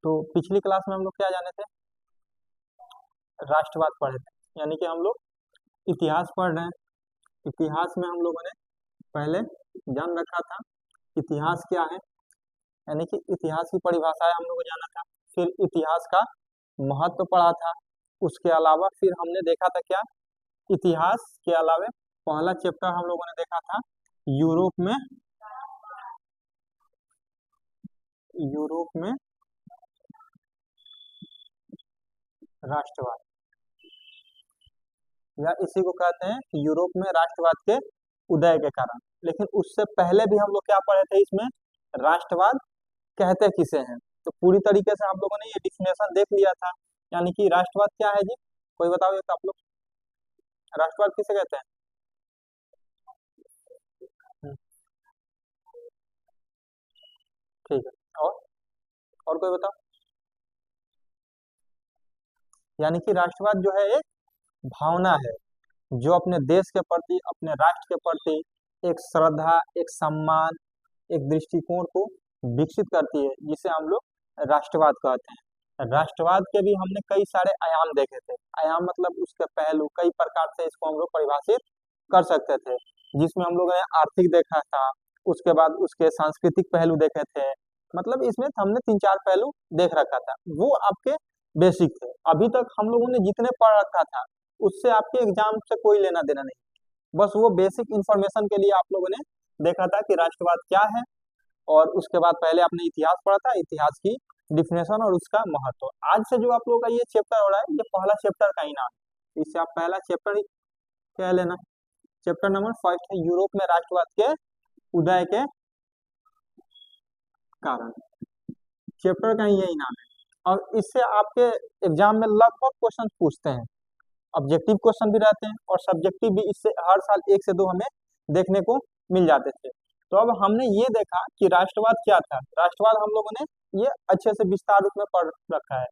तो पिछली क्लास में हम लोग क्या जाने थे? राष्ट्रवाद पढ़े थे, यानी कि हम लोग इतिहास पढ़ रहे हैं। इतिहास में हम लोगों ने पहले जान रखा था इतिहास क्या है, यानी कि इतिहास की परिभाषाएं हम लोगों को जाना था। फिर इतिहास का महत्व पढ़ा था। उसके अलावा फिर हमने देखा था क्या, इतिहास के अलावा पहला चैप्टर हम लोगों ने देखा था यूरोप में राष्ट्रवाद, या इसी को कहते हैं कि यूरोप में राष्ट्रवाद के उदय के कारण। लेकिन उससे पहले भी हम लोग क्या पढ़े थे इसमें, राष्ट्रवाद कहते किसे हैं। तो पूरी तरीके से हम लोगों ने ये डिफिनेशन देख लिया था, यानी कि राष्ट्रवाद क्या है जी, कोई बताओ एक आप लोग, राष्ट्रवाद किसे कहते हैं? हम्म, ठीक है। और कोई बताओ। यानी कि राष्ट्रवाद जो है एक भावना है जो अपने देश के प्रति, अपने राष्ट्र के प्रति एक श्रद्धा, एक सम्मान, एक दृष्टिकोण को विकसित करती है, जिसे हम लोग राष्ट्रवाद कहते हैं। राष्ट्रवाद के भी हमने कई सारे आयाम देखे थे। आयाम मतलब उसके पहलू, कई प्रकार से इसको हम लोग परिभाषित कर सकते थे, जिसमें हम लोगों ने आर्थिक देखा था, उसके बाद उसके सांस्कृतिक पहलू देखे थे। मतलब इसमें हमने तीन चार पहलू देख रखा था, वो आपके बेसिक थे। अभी तक हम लोगों ने जितने पढ़ रखा था उससे आपके एग्जाम से कोई लेना देना नहीं, बस वो बेसिक इंफॉर्मेशन के लिए आप लोगों ने देखा था कि राष्ट्रवाद क्या है। और उसके बाद पहले आपने इतिहास पढ़ा था, इतिहास की डिफिनेशन और उसका महत्व। आज से जो आप लोगों का ये चैप्टर हो रहा है, ये पहला चैप्टर का ही नाम है, इससे आप पहला चैप्टर ही कह लेना। चैप्टर नंबर फर्स्ट है यूरोप में राष्ट्रवाद के उदय के कारण। चैप्टर का ही यही नाम है। और इससे आपके एग्जाम में लगभग क्वेश्चन पूछते हैं, ऑब्जेक्टिव क्वेश्चन भी रहते हैं और सब्जेक्टिव भी। इससे हर साल एक से दो हमें देखने को मिल जाते थे। तो अब हमने ये देखा कि राष्ट्रवाद क्या था। राष्ट्रवाद हम लोगों ने ये अच्छे से विस्तार रूप में पढ़ रखा है।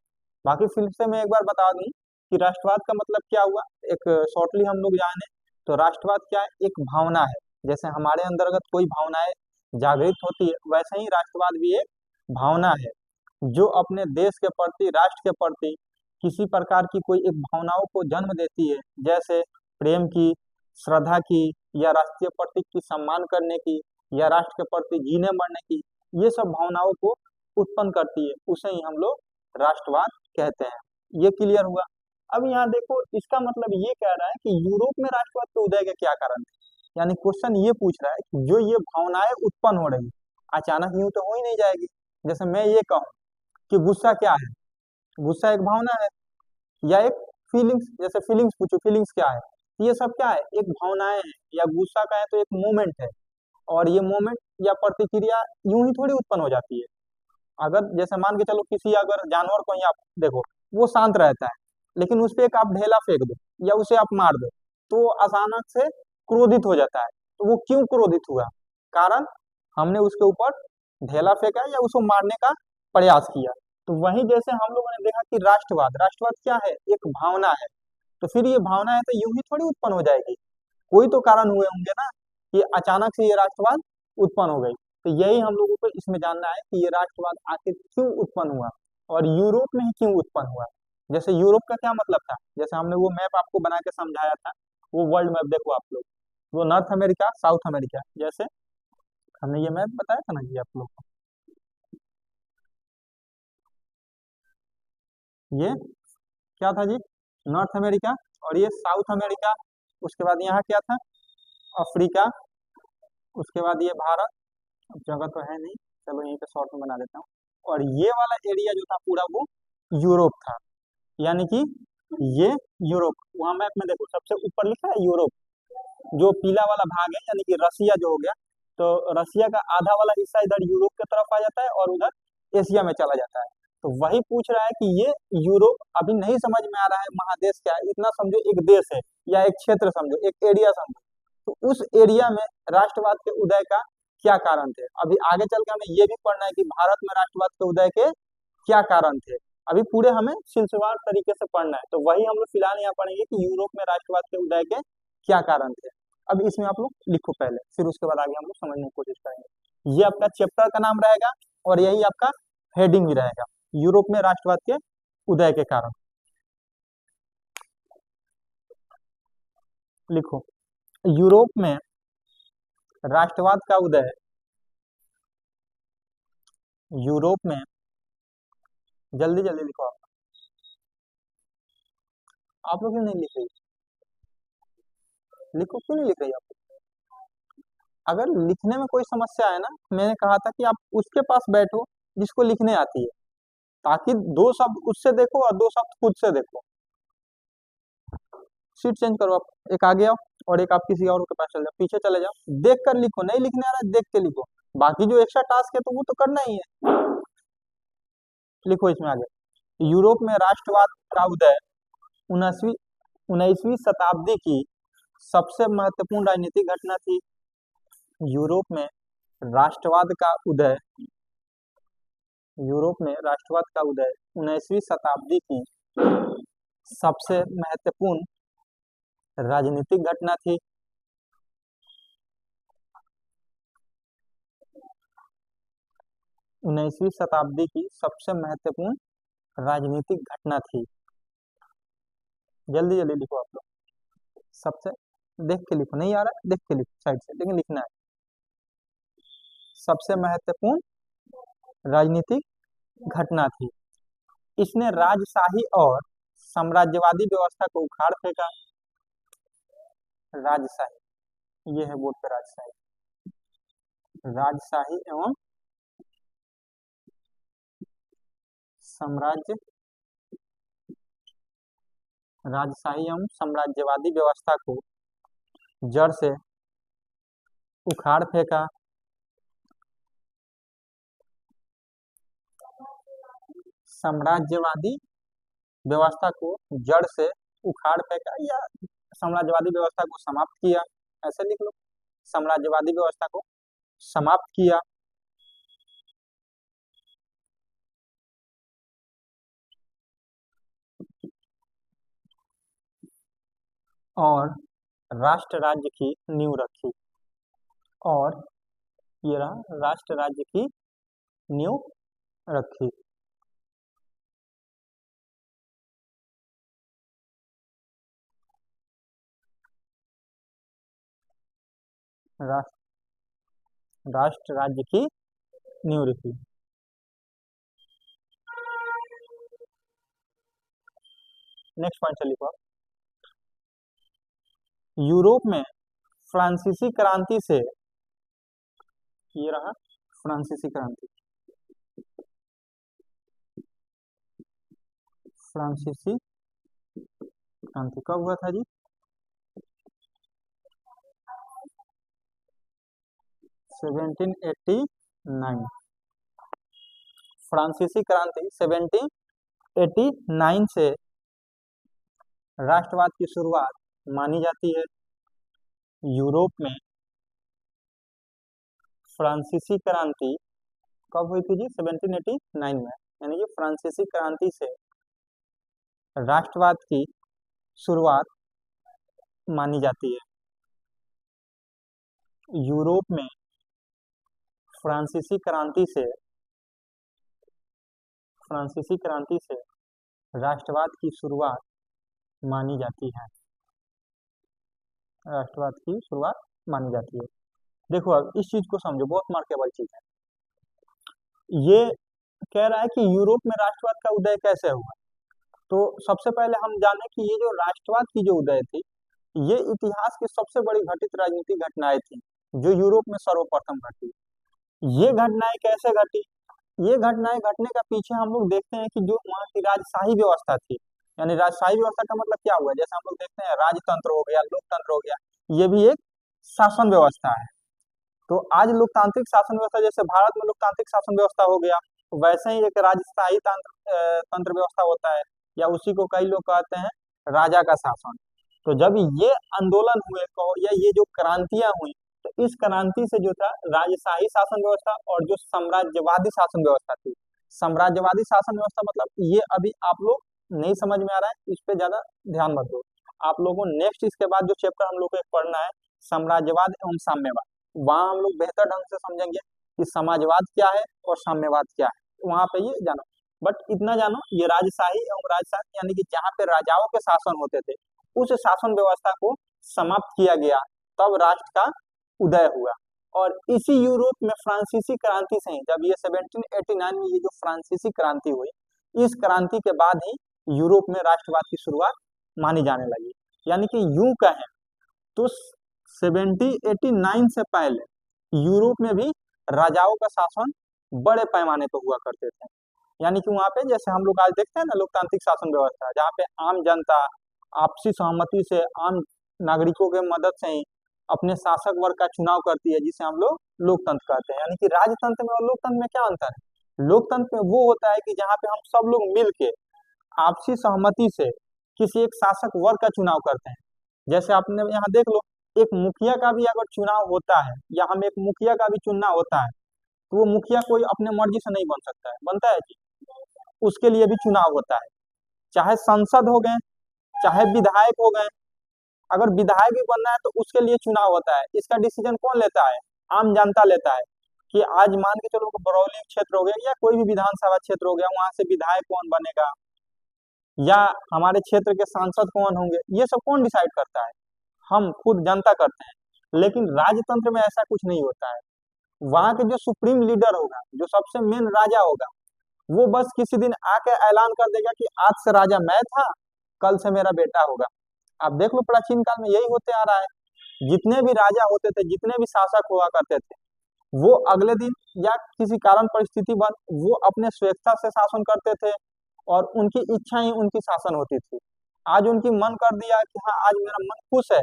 बाकी फिर से मैं एक बार बता दूं कि राष्ट्रवाद का मतलब क्या हुआ, एक शॉर्टली हम लोग जाने। तो राष्ट्रवाद क्या है, एक भावना है। जैसे हमारे अंतर्गत कोई भावनाएं जागृत होती है, वैसे ही राष्ट्रवाद भी एक भावना है जो अपने देश के प्रति, राष्ट्र के प्रति किसी प्रकार की कोई एक भावनाओं को जन्म देती है, जैसे प्रेम की, श्रद्धा की, या राष्ट्रीय प्रतीक की सम्मान करने की, या राष्ट्र के प्रति जीने मरने की। ये सब भावनाओं को उत्पन्न करती है, उसे ही हम लोग राष्ट्रवाद कहते हैं। ये क्लियर हुआ। अब यहाँ देखो, इसका मतलब ये कह रहा है कि यूरोप में राष्ट्रवाद के उदय के क्या कारण थे। यानी क्वेश्चन ये पूछ रहा है कि जो ये भावनाएं उत्पन्न हो रही, अचानक यूं तो हो ही नहीं जाएगी। जैसे मैं ये कहूँ कि गुस्सा क्या है, गुस्सा एक भावना है, या एक फीलिंग्स, जैसे फीलिंग्स पूछो फीलिंग्स क्या है, ये सब क्या है, एक भावनाएं हैं। या गुस्सा का है तो एक मोमेंट है, और ये मोमेंट या प्रतिक्रिया यूं ही थोड़ी उत्पन्न हो जाती है। अगर जैसे मान के चलो, किसी अगर जानवर को ही आप देखो, वो शांत रहता है, लेकिन उस पे एक आप ढेला फेंक दो या उसे आप मार दो, तो वो अचानक से क्रोधित हो जाता है। तो वो क्यों क्रोधित हुआ, कारण हमने उसके ऊपर ढेला फेंका या उसको मारने का प्रयास किया। तो वही जैसे हम लोगों ने देखा कि राष्ट्रवाद, राष्ट्रवाद क्या है, एक भावना है। तो फिर ये भावना है तो यूं ही थोड़ी उत्पन्न हो जाएगी, कोई तो कारण हुए होंगे ना कि अचानक से ये राष्ट्रवाद उत्पन्न हो गई। तो यही हम लोगों को इसमें जानना है कि ये राष्ट्रवाद आखिर क्यों उत्पन्न हुआ, और यूरोप में ही क्यों उत्पन्न हुआ। जैसे यूरोप का क्या मतलब था, जैसे हमने वो मैप आपको बना के समझाया था, वो वर्ल्ड मैप देखो आप लोग, वो नॉर्थ अमेरिका, साउथ अमेरिका, जैसे हमने ये मैप बताया था ना जी आप लोग को। ये क्या था जी, नॉर्थ अमेरिका, और ये साउथ अमेरिका। उसके बाद यहाँ क्या था, अफ्रीका। उसके बाद ये भारत। अब जगह तो है नहीं, चलो यहीं पे शॉर्ट में बना देता हूँ। और ये वाला एरिया जो था पूरा, वो यूरोप था। यानी कि ये यूरोप, वहां मैप में देखो सबसे ऊपर लिखा है यूरोप, जो पीला वाला भाग है, यानी कि रसिया जो हो गया। तो रसिया का आधा वाला हिस्सा इधर यूरोप की तरफ आ जाता है और उधर एशिया में चला जाता है। तो वही पूछ रहा है कि ये यूरोप, अभी नहीं समझ में आ रहा है महादेश क्या है, इतना समझो एक देश है या एक क्षेत्र समझो, एक एरिया समझो। तो उस एरिया में राष्ट्रवाद के उदय का क्या कारण थे। अभी आगे चल के हमें ये भी पढ़ना है कि भारत में राष्ट्रवाद के उदय के क्या कारण थे। अभी पूरे हमें सिलसिलेवार तरीके से पढ़ना है, तो वही हम लोग फिलहाल यहाँ पढ़ेंगे कि यूरोप में राष्ट्रवाद के उदय के क्या कारण थे। अब इसमें आप लोग लिखो पहले, फिर उसके बाद आगे हम लोग समझने की कोशिश करेंगे। ये आपका चैप्टर का नाम रहेगा और यही आपका हेडिंग भी रहेगा। यूरोप में राष्ट्रवाद के उदय के कारण। लिखो, यूरोप में राष्ट्रवाद का उदय, यूरोप में, जल्दी जल्दी लिखो आप लोग क्यों नहीं लिख रही? लिखो, क्यों नहीं लिख रही आप? अगर लिखने में कोई समस्या है ना, मैंने कहा था कि आप उसके पास बैठो जिसको लिखने आती है, ताकि दो शब्द उससे देखो और दो शब्द खुद से देखो। सीट चेंज करो, आप एक आगे आओ और एक आप किसी और के पास चले जाओ, पीछे चले जाओ, देख कर लिखो, नहीं लिखने आ रहा है देख के लिखो, बाकी जो एक्स्ट्रा टास्क है तो वो तो करना ही है। लिखो इसमें आगे, यूरोप में राष्ट्रवाद का उदय 19वीं 19वीं शताब्दी की सबसे महत्वपूर्ण राजनीतिक घटना थी। यूरोप में राष्ट्रवाद का उदय, यूरोप में राष्ट्रवाद का उदय 19वीं शताब्दी की सबसे महत्वपूर्ण राजनीतिक घटना थी। 19वीं शताब्दी की सबसे महत्वपूर्ण राजनीतिक घटना थी। जल्दी जल्दी लिखो आप लोग, सबसे, देख के लिखो, नहीं आ रहा है देख के लिखो साइड से, लेकिन लिखना है। सबसे महत्वपूर्ण राजनीतिक घटना थी। इसने राजशाही और साम्राज्यवादी व्यवस्था को उखाड़ फेंका। राजशाही, ये है बोर्ड पे राजशाही, राजशाही एवं साम्राज्य, राजशाही एवं साम्राज्यवादी व्यवस्था को जड़ से उखाड़ फेंका। साम्राज्यवादी व्यवस्था को जड़ से उखाड़ फेंका या साम्राज्यवादी व्यवस्था को समाप्त किया, ऐसे लिख लो, साम्राज्यवादी व्यवस्था को समाप्त किया। और राष्ट्र राज्य की नींव रखी, और ये रहा राष्ट्र राज्य की नींव रखी। राष्ट्र राज्य की नींव रखी। नेक्स्ट पॉइंट से लिखो, यूरोप में फ्रांसीसी क्रांति से, ये रहा फ्रांसीसी क्रांति, फ्रांसीसी क्रांति कब हुआ था जी? 1789। फ्रांसीसी क्रांति 1789 से राष्ट्रवाद की शुरुआत मानी जाती है। यूरोप में फ्रांसीसी क्रांति कब हुई थी जी? 1789 में, यानी कि फ्रांसीसी क्रांति से राष्ट्रवाद की शुरुआत मानी जाती है। यूरोप में फ्रांसीसी क्रांति से राष्ट्रवाद की शुरुआत मानी जाती है, राष्ट्रवाद की शुरुआत मानी जाती है। देखो अब इस चीज को समझो, बहुत मार्केबल चीज है। ये कह रहा है कि यूरोप में राष्ट्रवाद का उदय कैसे हुआ। तो सबसे पहले हम जाने कि ये जो राष्ट्रवाद की जो उदय थी, ये इतिहास की सबसे बड़ी घटित राजनीतिक घटनाएं थी जो यूरोप में सर्वप्रथम घटी। ये घटनाएं कैसे घटी? ये घटनाएं घटने का पीछे हम लोग देखते हैं कि जो वहाँ की राजशाही व्यवस्था थी, यानी राजशाही व्यवस्था का मतलब क्या हुआ, जैसे हम लोग देखते हैं राजतंत्र हो गया, लोकतंत्र हो गया, ये भी एक शासन व्यवस्था है। तो आज लोकतांत्रिक शासन व्यवस्था, जैसे भारत में लोकतांत्रिक शासन व्यवस्था हो गया, वैसे ही एक राजशाही तंत्र व्यवस्था होता है, या उसी को कई लोग कहते हैं राजा का शासन। तो जब ये आंदोलन हुए कहो या ये जो क्रांतियां हुई, तो इस क्रांति से जो था राजशाही शासन व्यवस्था और जो साम्राज्यवादी शासन व्यवस्था थी, साम्राज्यवादी शासन व्यवस्था मतलब ये अभी आप लोग नहीं समझ में आ रहा है, इस पे ज्यादा ध्यान मत दो। आप लोगों को नेक्स्ट इसके बाद जो चैप्टर हम लोग को पढ़ना है साम्राज्यवाद एवं साम्यवाद, वहां हम लोग बेहतर ढंग से समझेंगे कि समाजवाद क्या है और साम्यवाद क्या है, वहां पे ये जानो। बट इतना जानो, ये राजशाही एवं राजशाही यानी कि जहाँ पे राजाओं के शासन होते थे, उस शासन व्यवस्था को समाप्त किया गया, तब राष्ट्र का उदय हुआ। और इसी यूरोप में फ्रांसीसी क्रांति से ही, जब ये 1789 में ये जो फ्रांसीसी क्रांति हुई, इस क्रांति के बाद ही यूरोप में राष्ट्रवाद की शुरुआत मानी जाने लगी। यानी कि यूं कहें तो 1789 से पहले यूरोप में भी राजाओं का शासन बड़े पैमाने पर हुआ करते थे। यानी कि वहां पे जैसे हम लोग आज देखते हैं ना, लोकतांत्रिक शासन व्यवस्था, जहाँ पे आम जनता आपसी सहमति से, आम नागरिकों के मदद से ही अपने शासक वर्ग का चुनाव करती है, जिसे हम लोग लोकतंत्र कहते हैं। यानी कि राजतंत्र में और लोकतंत्र में क्या अंतर है? लोकतंत्र में वो होता है कि जहाँ पे हम सब लोग मिल के आपसी सहमति से किसी एक शासक वर्ग का चुनाव करते हैं। जैसे आपने यहाँ देख लो, एक मुखिया का भी अगर चुनाव होता है, या हम एक मुखिया का भी चुनना होता है, तो वो मुखिया कोई अपने मर्जी से नहीं बन सकता है, बनता है जी? उसके लिए भी चुनाव होता है। चाहे सांसद हो गए, चाहे विधायक हो गए, अगर विधायक भी बनना है तो उसके लिए चुनाव होता है। इसका डिसीजन कौन लेता है? आम जनता लेता है। कि आज मान के चलो बरौली क्षेत्र हो गया या कोई भी विधानसभा क्षेत्र हो गया, वहां से विधायक कौन बनेगा, या हमारे क्षेत्र के सांसद कौन होंगे, ये सब कौन डिसाइड करता है? हम खुद जनता करते हैं। लेकिन राजतंत्र में ऐसा कुछ नहीं होता है। वहां के जो सुप्रीम लीडर होगा, जो सबसे मेन राजा होगा, वो बस किसी दिन आके ऐलान कर देगा कि आज से राजा मैं था, कल से मेरा बेटा होगा। आप देख लो, प्राचीन काल में यही होते आ रहा है। जितने भी राजा होते थे, जितने भी शासक हुआ करते थे, वो अगले दिन या किसी कारण परिस्थिति बन वो अपने स्वेच्छा से शासन करते थे, और उनकी इच्छा ही उनकी शासन होती थी। आज उनकी मन कर दिया कि हाँ आज मेरा मन खुश है,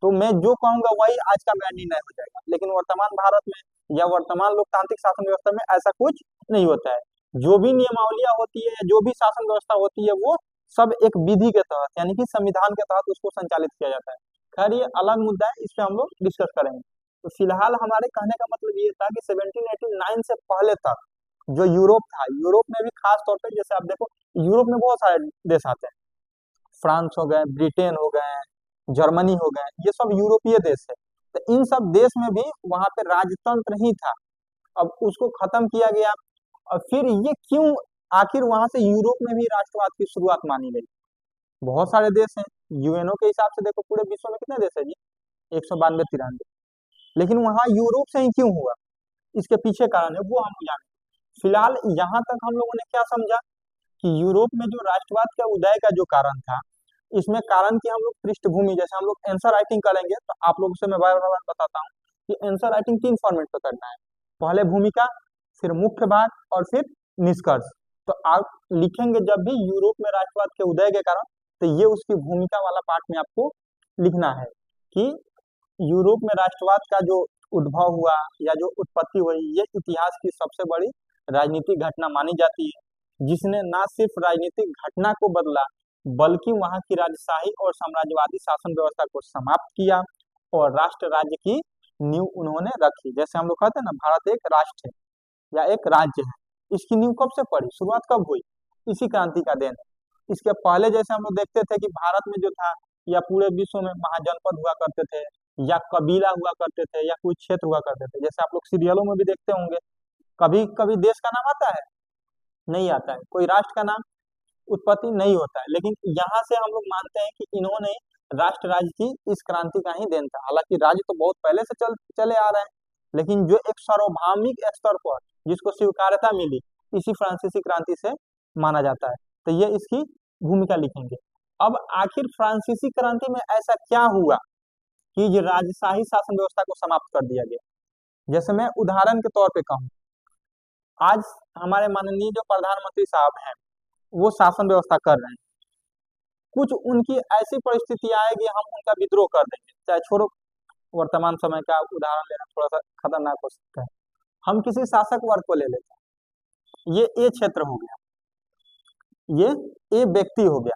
तो मैं जो कहूंगा वही आज का मेरा निर्णय हो जाएगा। लेकिन वर्तमान भारत में या वर्तमान लोकतांत्रिक शासन व्यवस्था में ऐसा कुछ नहीं होता है। जो भी नियमावलियां होती है, जो भी शासन व्यवस्था होती है, वो सब एक विधि के तहत, यानी कि संविधान के तहत उसको संचालित किया जाता है। खैर ये अलग मुद्दा है, इस पे हम लोग डिस्कस करेंगे। तो फिलहाल हमारे कहने का मतलब ये था कि 1789 से पहले तक जो यूरोप था, यूरोप में भी खास तौर पे, जैसे आप देखो, यूरोप में बहुत सारे देश आते हैं। फ्रांस हो गए, ब्रिटेन हो गए, जर्मनी हो गए, ये सब यूरोपीय देश है। तो इन सब देश में भी वहां पे राजतंत्र ही था। अब उसको खत्म किया गया। और फिर ये क्यों, आखिर वहां से यूरोप में भी राष्ट्रवाद की शुरुआत मानी गई? बहुत सारे देश हैं। यूएनओ के हिसाब से देखो, पूरे विश्व में कितने देश है जी? 192 93। लेकिन वहां यूरोप से ही क्यों हुआ? इसके पीछे कारण है, वो हम जाने। फिलहाल यहाँ तक हम लोगों ने क्या समझा कि यूरोप में जो राष्ट्रवाद के उदय का जो कारण था, इसमें कारण की हम लोग पृष्ठभूमि, जैसे हम लोग आंसर राइटिंग करेंगे तो आप लोगों से मैं बार बार बताता हूँ कि आंसर राइटिंग 3 फॉर्मेट पे करना है। पहले भूमिका, फिर मुख्य भाग, और फिर निष्कर्ष। तो आप लिखेंगे जब भी यूरोप में राष्ट्रवाद के उदय के कारण, तो ये उसकी भूमिका वाला पार्ट में आपको लिखना है कि यूरोप में राष्ट्रवाद का जो उद्भव हुआ या जो उत्पत्ति हुई, ये इतिहास की सबसे बड़ी राजनीतिक घटना मानी जाती है, जिसने न सिर्फ राजनीतिक घटना को बदला, बल्कि वहां की राजशाही और साम्राज्यवादी शासन व्यवस्था को समाप्त किया, और राष्ट्र राज्य की नींव उन्होंने रखी। जैसे हम लोग कहते हैं ना, भारत एक राष्ट्र है या एक राज्य है, इसकी नींव कब से पड़ी, शुरुआत कब हुई? इसी क्रांति का देन है। इसके पहले जैसे हम लोग देखते थे कि भारत में जो था, या पूरे विश्व में महाजनपद हुआ करते थे, या कबीला हुआ करते थे, या कोई क्षेत्र हुआ करते थे। जैसे आप लोग सीरियलों में भी देखते होंगे, कभी कभी देश का नाम आता है, नहीं आता है, कोई राष्ट्र का नाम उत्पत्ति नहीं होता है। लेकिन यहाँ से हम लोग मानते हैं कि इन्होंने राष्ट्र राज्य की इस क्रांति का ही देन था। हालांकि राज्य तो बहुत पहले से चले आ रहे हैं, लेकिन जो एक सार्वभौमिक स्तर पर जिसको स्वीकार्यता मिली, इसी फ्रांसीसी क्रांति से माना जाता है। तो ये इसकी भूमिका लिखेंगे। अब आखिर फ्रांसीसी क्रांति में ऐसा क्या हुआ कि ये राजशाही शासन व्यवस्था को समाप्त कर दिया गया? जैसे मैं उदाहरण के तौर पे कहूँ, आज हमारे माननीय जो प्रधानमंत्री साहब हैं, वो शासन व्यवस्था कर रहे हैं। कुछ उनकी ऐसी परिस्थिति आएगी, हम उनका विद्रोह कर देंगे। चाहे छोड़ो, वर्तमान समय का उदाहरण लेना थोड़ा सा खतरनाक हो सकता है। हम किसी शासक वर्ग को ले लेते हैं, ये ए क्षेत्र हो गया, ये ए व्यक्ति हो गया,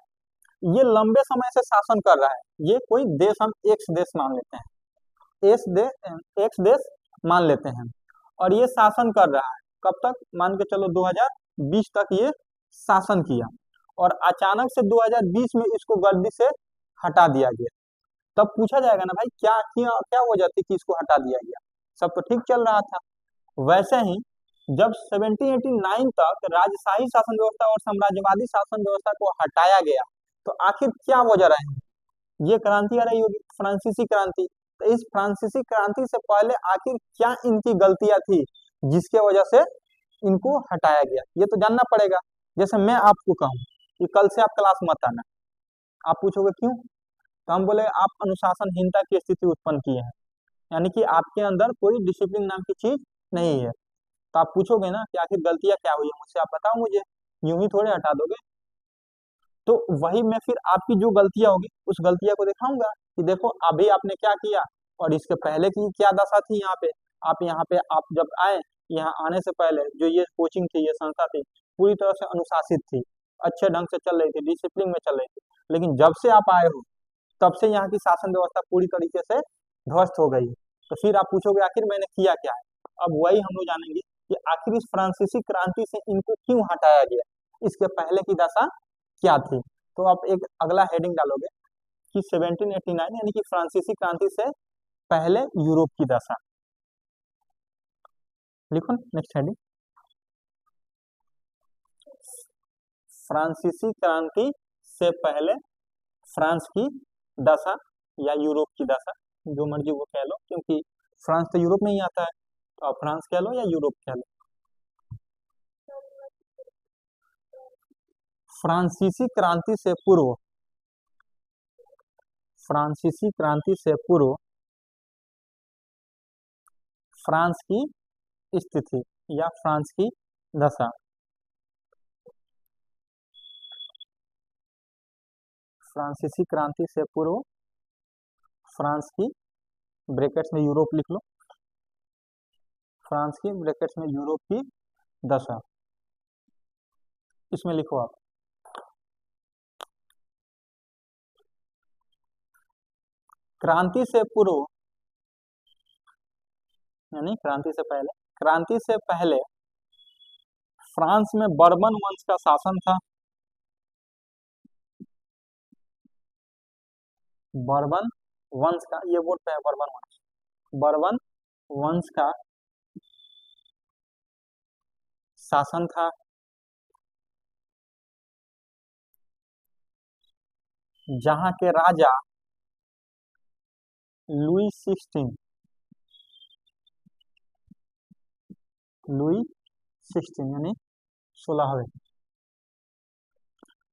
ये लंबे समय से शासन कर रहा है। ये कोई देश हम एक्स देश मान लेते हैं, एक्स देश मान लेते हैं, और ये शासन कर रहा है। कब तक? मान के चलो 2020 तक ये शासन किया, और अचानक से 2020 में इसको गद्दी से हटा दिया गया। तब पूछा जाएगा ना, भाई क्या क्या क्या वजह थी कि इसको हटा दिया गया? सब तो ठीक चल रहा था। वैसे ही जब 1789 तक राजशाही शासन व्यवस्था और साम्राज्यवादी शासन व्यवस्था को हटाया गया, तो आखिर क्या वजह रही? ये क्रांति आ रही होगी, फ्रांसीसी क्रांति। तो इस फ्रांसीसी क्रांति से पहले आखिर क्या इनकी गलतियां थी जिसके वजह से इनको हटाया गया, ये तो जानना पड़ेगा। जैसे मैं आपको कहूँ कि कल से आप क्लास मत आना, आप पूछोगे क्यों, तो हम बोले आप अनुशासनहीनता की स्थिति उत्पन्न किए हैं, यानी कि आपके अंदर कोई डिसिप्लिन नाम की चीज नहीं है। तो आप पूछोगे ना कि आखिर गलतियां क्या हुई है मुझसे, आप बताओ मुझे, यूं ही थोड़े हटा दोगे। तो वही मैं फिर आपकी जो गलतियां होगी उस गलतियां को दिखाऊंगा कि देखो अभी आपने क्या किया और इसके पहले की क्या दशा थी यहाँ पे आप जब आए, यहाँ आने से पहले जो ये कोचिंग थी, ये संस्था थी, पूरी तरह से अनुशासित थी, अच्छे ढंग से चल रही थी, डिसिप्लिन में चल रही थी। लेकिन जब से आप आए हो तब से यहाँ की शासन व्यवस्था पूरी तरीके से ध्वस्त हो गई। तो फिर आप पूछोगे आखिर मैंने किया क्या है। अब वही हम लोग जानेंगे कि आखिर इस फ्रांसीसी क्रांति से इनको क्यों हटाया गया, इसके पहले की दशा क्या थी। तो आप एक अगला हेडिंग डालोगे कि 1789 यानी कि फ्रांसीसी क्रांति से पहले यूरोप की दशा। लिखो नेक्स्ट हेडिंग, फ्रांसीसी क्रांति से पहले फ्रांस की दशा या यूरोप की दशा, जो मर्जी वो कह लो, क्योंकि फ्रांस तो यूरोप में ही आता है, तो आप फ्रांस कह लो या यूरोप कह लो। फ्रांसीसी क्रांति से पूर्व, फ्रांसीसी क्रांति से पूर्व फ्रांस की स्थिति या फ्रांस की दशा। फ्रांसीसी क्रांति से पूर्व फ्रांस की, ब्रैकेट्स में यूरोप लिख लो, फ्रांस की ब्रैकेट्स में यूरोप की दशा, इसमें लिखो आप। क्रांति से पूर्व यानी क्रांति से पहले, क्रांति से पहले फ्रांस में बर्बन वंश का शासन था। बर्बन वंश का, ये बोर्ड पे है बर्बन वंश, बर्बन वंश का शासन था, जहां के राजा लुई 16, लुई 16 यानी 16वें,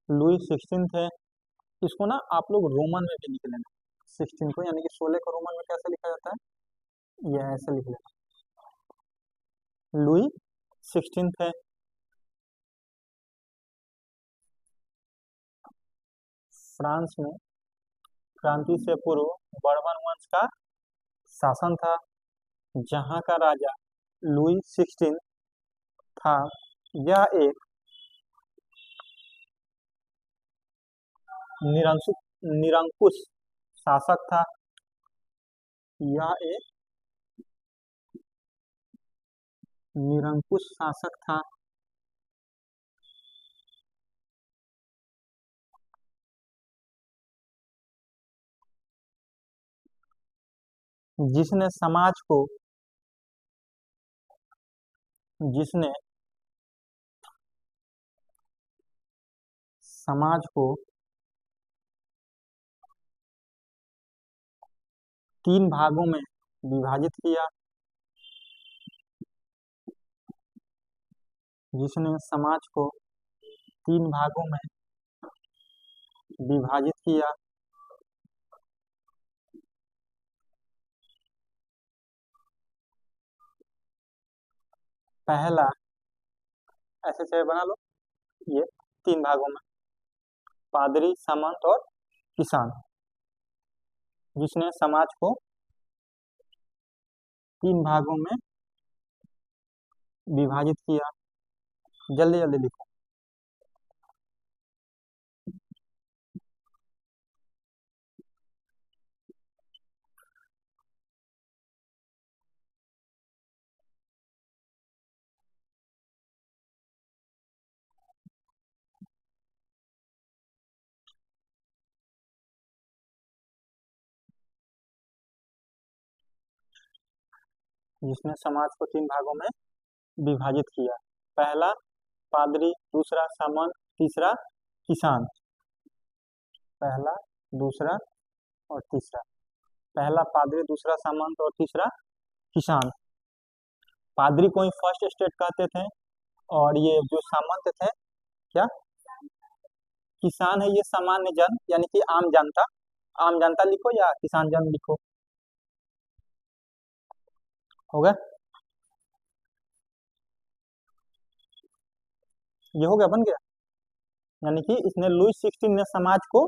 लुई 16 थे। इसको ना आप लोग रोमन में भी लिख लेना 16 को, यानी कि 16 को रोमन में कैसे लिखा जाता है, ये ऐसे लिख लेना, लुई 16 थे। फ्रांस में क्रांति से पूर्व बर्बन वंश का शासन था, जहां का राजा लुई 16 था। यह एक निरंकुश निरंकुश शासक था, यह एक निरंकुश शासक था, जिसने समाज को, जिसने समाज को तीन भागों में विभाजित किया, जिसने समाज को तीन भागों में विभाजित किया। पहला, ऐसे चाहे बना लो, ये तीन भागों में, पादरी, सामंत और किसान, जिसने समाज को तीन भागों में विभाजित किया। जल्दी जल्दी लिखो। जिसने समाज को तीन भागों में विभाजित किया। पहला पादरी, दूसरा सामंत, तीसरा किसान। पहला, दूसरा और तीसरा। पहला पादरी, दूसरा सामंत और तीसरा किसान। पादरी को ही फर्स्ट स्टेट कहते थे, और ये जो सामंत थे, क्या, किसान है ये सामान्य जन, यानी कि आम जनता। आम जनता लिखो या किसान जन लिखो, होगा। ये हो गया, बन गया। यानी कि इसने लुईस 16 ने समाज को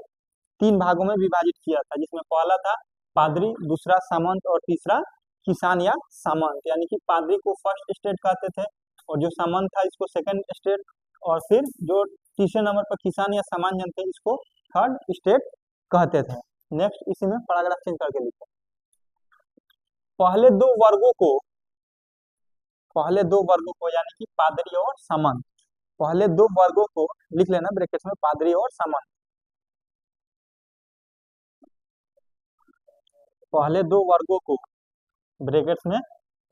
3 भागों में विभाजित किया था, जिसमें पहला था पादरी, दूसरा सामंत और तीसरा किसान या सामंत। यानी कि पादरी को फर्स्ट स्टेट कहते थे, और जो सामंत था इसको सेकंड स्टेट, और फिर जो तीसरे नंबर पर किसान या सामान्य जन थे इसको थर्ड स्टेट कहते थे। नेक्स्ट, इसी में पैराग्राफ चेंज करके लिखो। पहले दो वर्गों को, पहले दो वर्गों को यानी कि पादरी और सामंत, पहले दो वर्गों को लिख लेना ब्रैकेट्स में, पादरी और सामंत। पहले दो वर्गों को ब्रैकेट्स में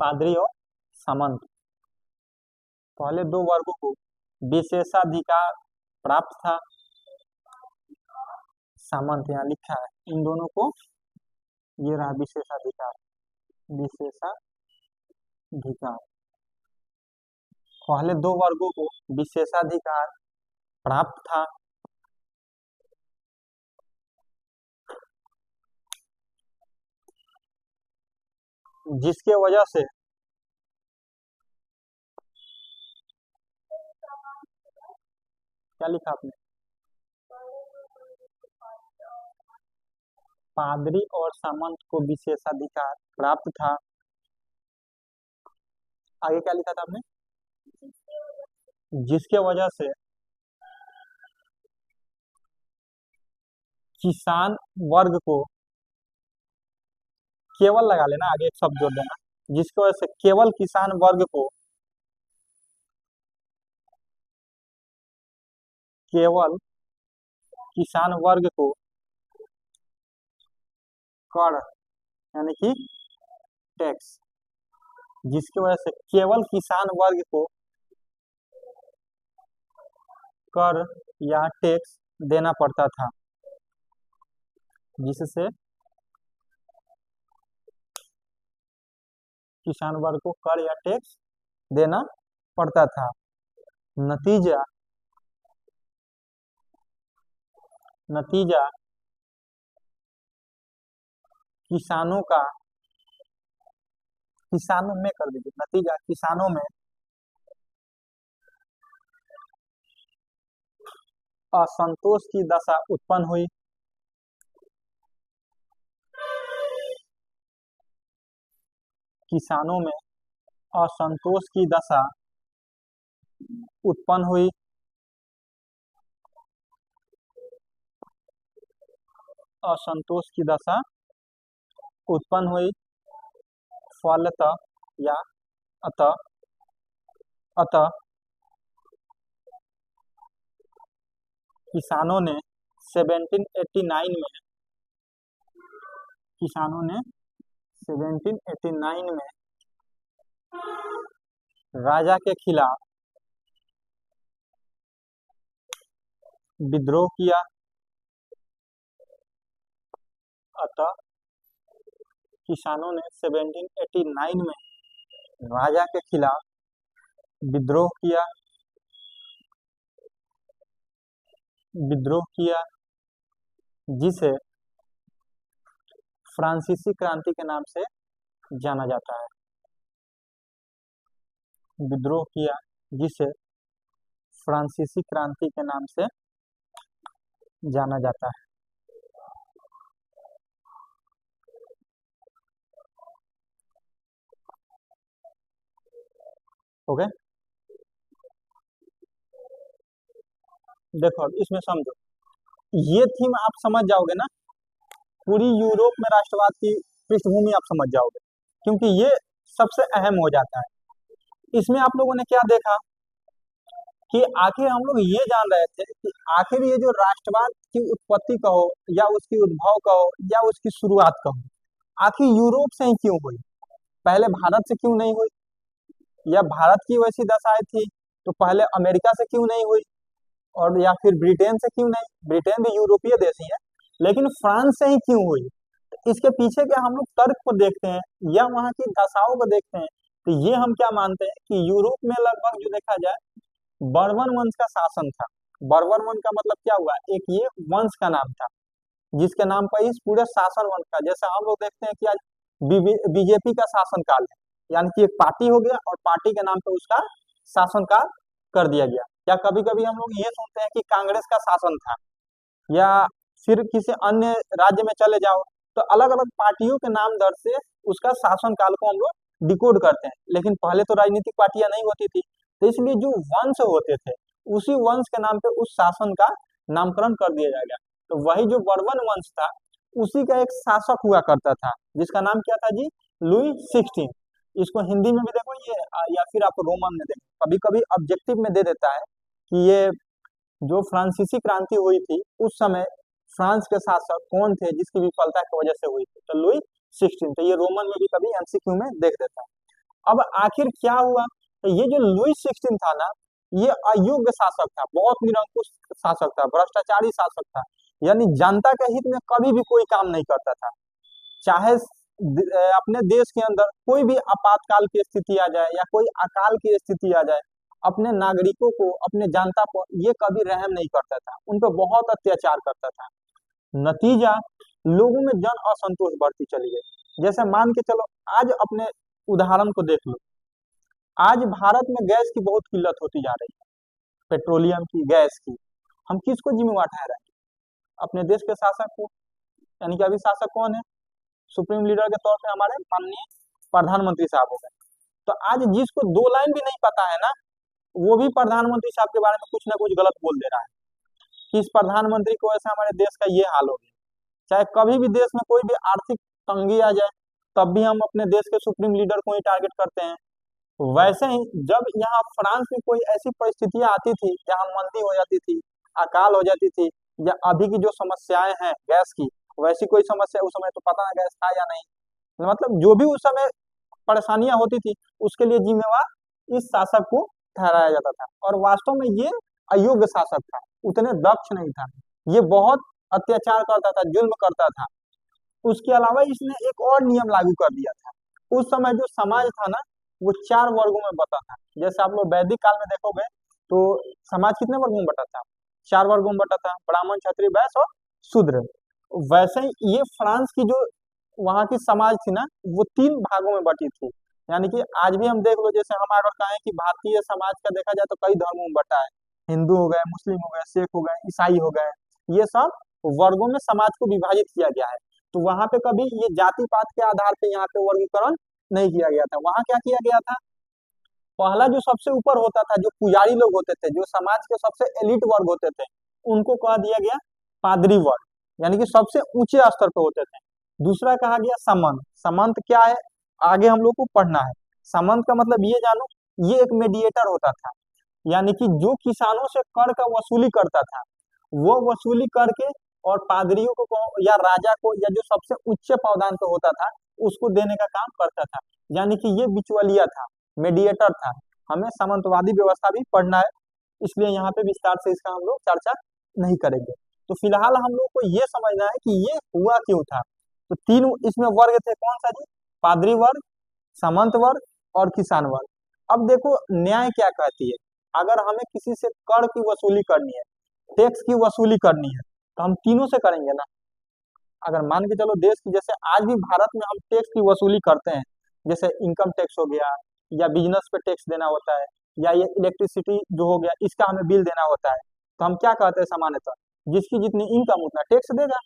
पादरी और सामंत, पहले दो वर्गों को विशेषाधिकार प्राप्त था। सामंत यहाँ लिखा है, इन दोनों को, ये रहा विशेषाधिकार, विशेषाधिकार। पहले दो वर्गों को विशेषाधिकार प्राप्त था, जिसके वजह से क्या लिखा आपने, पादरी और सामंत को विशेषाधिकार प्राप्त था। आगे क्या लिखा था आपने, जिसके वजह से किसान वर्ग को, केवल लगा लेना, आगे एक शब्द जोड़ देना, जिसकी वजह से केवल किसान वर्ग को, केवल किसान वर्ग को कर, यानी कि टैक्स, जिसकी वजह से केवल किसान वर्ग को कर या टैक्स देना पड़ता था, जिससे किसान वर्ग को कर या टैक्स देना पड़ता था। नतीजा, नतीजा किसानों का, किसानों में कर दीजिए, नतीजा किसानों में असंतोष की दशा उत्पन्न हुई। किसानों में असंतोष की दशा उत्पन्न हुई। असंतोष की दशा उत्पन्न हुई। फलतः या अतः, अतः किसानों ने 1789 में, किसानों ने 1789 में राजा के खिलाफ विद्रोह किया। अतः किसानों ने 1789 में राजा के खिलाफ विद्रोह किया, विद्रोह किया, जिसे फ्रांसीसी क्रांति के नाम से जाना जाता है। विद्रोह किया जिसे फ्रांसीसी क्रांति के नाम से जाना जाता है। ओके, देखो अब इसमें समझो, ये थीम आप समझ जाओगे ना, पूरी यूरोप में राष्ट्रवाद की पृष्ठभूमि आप समझ जाओगे, क्योंकि ये सबसे अहम हो जाता है। इसमें आप लोगों ने क्या देखा कि आखिर हम लोग ये जान रहे थे कि आखिर ये जो राष्ट्रवाद की उत्पत्ति कहो या उसकी उद्भव कहो या उसकी शुरुआत कहो, आखिर यूरोप से ही क्यों हुई, पहले भारत से क्यों नहीं हुई। या भारत की वैसी दशाएं थी तो पहले अमेरिका से क्यों नहीं हुई, और या फिर ब्रिटेन से क्यों नहीं, ब्रिटेन भी यूरोपीय देश ही है, लेकिन फ्रांस से ही क्यों हुई। तो इसके पीछे के हम लोग तर्क को देखते हैं या वहाँ की दशाओं को देखते हैं, तो ये हम क्या मानते हैं कि यूरोप में लगभग जो देखा जाए बर्बन वंश का शासन था। बर्बन वंश का मतलब क्या हुआ, एक ये वंश का नाम था जिसके नाम पर इस पूरे शासन वंश का, जैसे हम लोग देखते हैं कि आज बीजेपी का शासन काल है, यानी कि एक पार्टी हो गया और पार्टी के नाम पे उसका शासन काल कर दिया गया। या कभी कभी हम लोग ये सुनते हैं कि कांग्रेस का शासन था, या फिर किसी अन्य राज्य में चले जाओ तो अलग अलग पार्टियों के नाम दर से उसका शासन काल को हम लोग डिकोड करते हैं। लेकिन पहले तो राजनीतिक पार्टियां नहीं होती थी, तो इसलिए जो वंश होते थे उसी वंश के नाम पे उस शासन का नामकरण कर दिया जाएगा। तो वही जो बर्बन वंश था उसी का एक शासक हुआ करता था जिसका नाम क्या था जी, लुई 16। इसको हिंदी में भी देखो ये, या फिर आप रोमन में देखो, कभी कभी ऑब्जेक्टिव में दे देता है कि ये जो फ्रांसीसी क्रांति हुई थी उस समय फ्रांस के शासक कौन थे जिसकी विफलता की वजह से हुई थी, तो लुई 16। तो ये रोमन में भी कभी एमसीक्यू में देख देता है। अब आखिर क्या हुआ, तो ये जो लुई 16 था ना, ये अयोग्य शासक था, बहुत निरंकुश शासक था, भ्रष्टाचारी शासक था, यानी जनता के हित में कभी भी कोई काम नहीं करता था। चाहे अपने देश के अंदर कोई भी आपातकाल की स्थिति आ जाए या कोई अकाल की स्थिति आ जाए, अपने नागरिकों को, अपने जनता को ये कभी रहम नहीं करता था, उन पर बहुत अत्याचार करता था। नतीजा, लोगों में जन असंतोष बढ़ती चली गई। जैसे मान के चलो, आज अपने उदाहरण को देख लो, आज भारत में गैस की बहुत किल्लत होती जा रही है, पेट्रोलियम की, गैस की। हम किसको जिम्मेवार ठहराएंगे, अपने देश के शासक को, यानी कि अभी शासक कौन है, सुप्रीम लीडर के तौर पे हमारे माननीय प्रधानमंत्री साहब हो गए। तो आज जिसको दो लाइन भी नहीं पता है ना, वो भी प्रधानमंत्री साहब के बारे में कुछ ना कुछ गलत बोल दे रहा है कि इस प्रधानमंत्री को ऐसा हमारे देश का ये हाल हो गया। चाहे कभी भी देश में कोई भी आर्थिक तंगी आ जाए तब भी हम अपने देश के सुप्रीम लीडर को ही टारगेट करते हैं। वैसे ही जब यहाँ फ्रांस में कोई ऐसी परिस्थितियां आती थी जहाँ मंदी हो जाती थी, अकाल हो जाती थी, या अभी की जो समस्याएं हैं गैस की, वैसी कोई समस्या उस समय तो पता ना गैस था या नहीं, मतलब जो भी उस समय परेशानियां होती थी उसके लिए जिम्मेवार इस शासक को ठहराया जाता था। और वास्तव में ये अयोग्य शासक था, उतने दक्ष नहीं था, ये बहुत अत्याचार करता था, जुल्म करता था। उसके अलावा इसने एक और नियम लागू कर दिया था। उस समय जो समाज था ना, वो 4 वर्गों में बटा था। जैसे आप लोग वैदिक काल में देखोगे तो समाज कितने वर्गों में बटा था, 4 वर्गों में बटा था, ब्राह्मण, क्षत्रिय, वैश्य और शूद्र। वैसे ही ये फ्रांस की जो वहाँ की समाज थी ना, वो 3 भागों में बटी थी। यानी कि आज भी हम देख लो, जैसे हम अगर कहें कि भारतीय समाज का देखा जाए तो कई धर्मों में बटा है, हिंदू हो गए, मुस्लिम हो गए, सिख हो गए, ईसाई हो गए, ये सब वर्गों में समाज को विभाजित किया गया है। तो वहां पे कभी ये जाति पात के आधार पे यहाँ पे वर्गीकरण नहीं किया गया था। वहां क्या किया गया था, पहला जो सबसे ऊपर होता था, जो पुजारी लोग होते थे, जो समाज के सबसे एलिट वर्ग होते थे, उनको कह दिया गया पादरी वर्ग, यानी कि सबसे ऊंचे स्तर पे होते थे। दूसरा कहा गया सामंत। सामंत क्या है, आगे हम लोग को पढ़ना है। सामंत का मतलब ये जानो, ये एक मीडिएटर होता था, यानी कि जो किसानों से कर का वसूली करता था, वो वसूली करके और पादरियों को या राजा को, या जो सबसे उच्च पावदान पे होता था उसको देने का काम करता था। यानी कि ये बिचौलिया था, मीडिएटर था। हमें सामंतवादी व्यवस्था भी पढ़ना है, इसलिए यहाँ पे विस्तार से इसका हम लोग चर्चा नहीं करेंगे। तो फिलहाल हम लोग को ये समझना है कि ये हुआ क्यों था। तो 3 इसमें वर्ग थे, कौन सा जी, पादरी वर्ग, सामंत वर्ग और किसान वर्ग। अब देखो न्याय क्या कहती है, अगर हमें किसी से कर की वसूली करनी है, टैक्स की वसूली करनी है, तो हम तीनों से करेंगे ना। अगर मान के चलो देश की, जैसे आज भी भारत में हम टैक्स की वसूली करते हैं, जैसे इनकम टैक्स हो गया, या बिजनेस पे टैक्स देना होता है, या ये इलेक्ट्रिसिटी जो हो गया इसका हमें बिल देना होता है। तो हम क्या कहते हैं सामान्यतः, जिसकी जितनी इनकम उतना टैक्स देगा,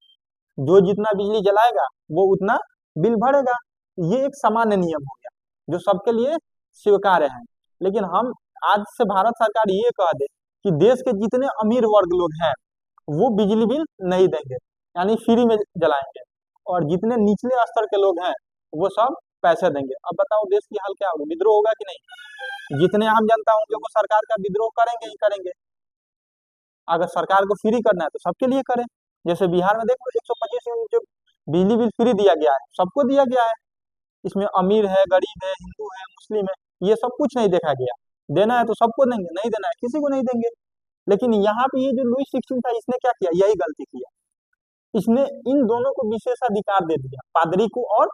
जो जितना बिजली जलाएगा वो उतना बिल भरेगा। ये एक सामान्य नियम हो गया जो सबके लिए स्वीकार्य है। लेकिन हम आज से भारत सरकार ये कह दे कि देश के जितने अमीर वर्ग लोग हैं वो बिजली बिल नहीं देंगे, यानी फ्री में जलाएंगे, और जितने निचले स्तर के लोग हैं वो सब पैसे देंगे। अब बताओ देश की हाल क्या होगी, विद्रोह होगा कि नहीं। जितने आम जनता होंगे वो सरकार का विद्रोह करेंगे ही करेंगे। अगर सरकार को फ्री करना है तो सबके लिए करें। जैसे बिहार में देखो 125 यूनिट जो बिजली बिल फ्री दिया गया है, सबको दिया गया है। इसमें अमीर है, गरीब है, हिंदू है, मुस्लिम है, ये सब कुछ नहीं देखा गया। देना है तो सबको देंगे, नहीं देना है किसी को नहीं देंगे। लेकिन यहाँ पे ये जो लुई 16 था, इसने क्या किया, यही गलती किया। इसने इन दोनों को विशेषाधिकार दे दिया, पादरी को और